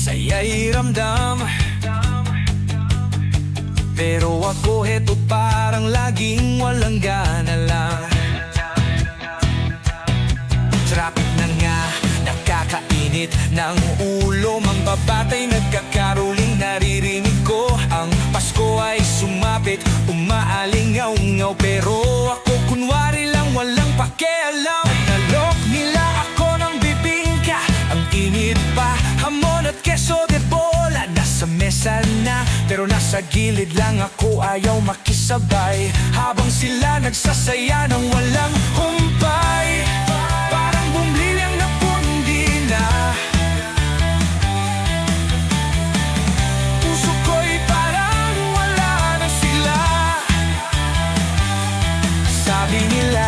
saya'y ramdam. Pero ako heto parang laging walang gana lang. Traffic na nga, nakakainit ng ulo. Mambabatay, nagkakaroling, naririnig ko. Ang Pasko ay sumapit, umaalingaw-ngaw. Pero ako kunwari lang walang pakialam. Nalok nila ako ng bibingka. Ang init pa, hamon at keso de bola. Nasa mesa na, pero nasa gilid lang ako, ayaw makisabay. Habang sila nagsasaya ng walang humpay. Parang bumili ang napundi na. Puso ko'y parang wala na sila. Sabi nila,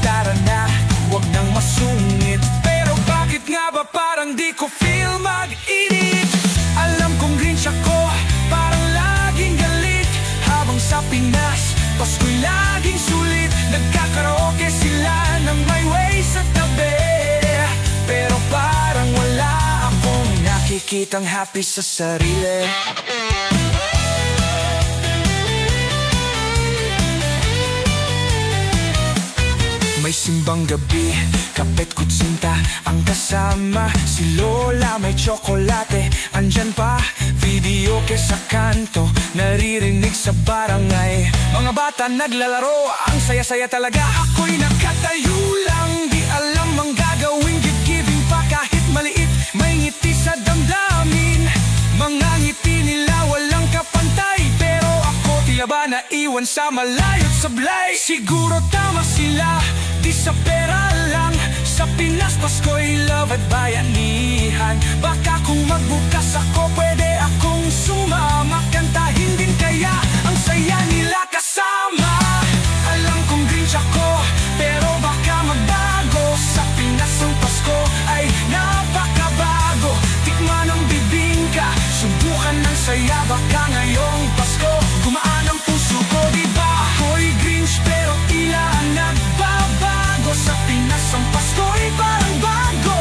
tara na, huwag nang masungit. Pero bakit nga ba parang di ko feel mag-init? Alam kong Grinch ako, parang laging galit. Habang sa Pinas, Pasko'y laging sulit. Nagkakaraoke sila ng may way sa tabi. Pero parang wala akong nakikitang happy sa sarili. May simbang gabi, kapet kutsinta ang kasama. Si Lola may tsokolate, andyan pa. Video ke sa kanto, naririnig sa barangay. Mga bata naglalaro, ang saya-saya talaga. Ako'y nakatayo lang, di alam ang gagawin. Gift-giving pa kahit maliit, may ngiti sa damdamin. Mga ngiti nila walang kapantay. Pero ako tiya ba naiwan sa malayo't sablay? Siguro tama sila, di sa pera lang. Sa Pinas, Pasko'y love at bayanihan. Baka kung magbukas ako, pwede akong sumama. Kantahin din kaya ang saya nila kasama. Alam kong Grinch ako, pero baka magbago. Sa Pinas ang Pasko ay napakabago. Tikman ang bibingka, subukan ng saya. Baka ngayong Pasko, gumaan ang puso ko, diba? Ako'y Grinch pero tila nagbabago. Sa Pinas ang Pasko'y parang bago.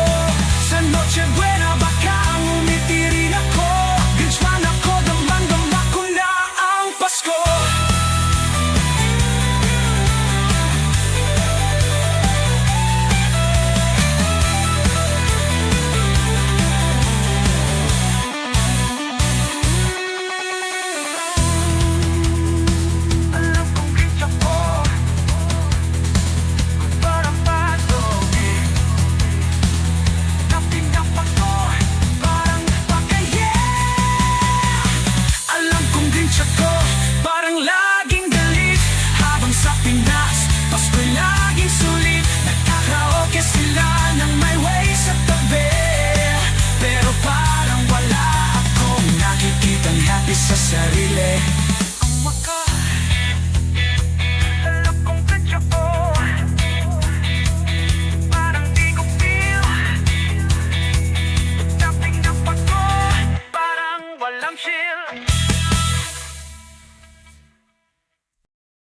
Sa Noche Buena baka umiti rin ako. Grinch man ako, damang-dama ko na ang Pasko. Alam kong Grinch ako, parang bago. Napinapa ko, parang pagkaya. Alam kong Grinch ako, parang laging galit. Habang sa Pinas, Pasko'y laging sulit. Nagkakaraoke sila ng may way sa tabi. Pero parang wala akong nakikitang happy sa sarili.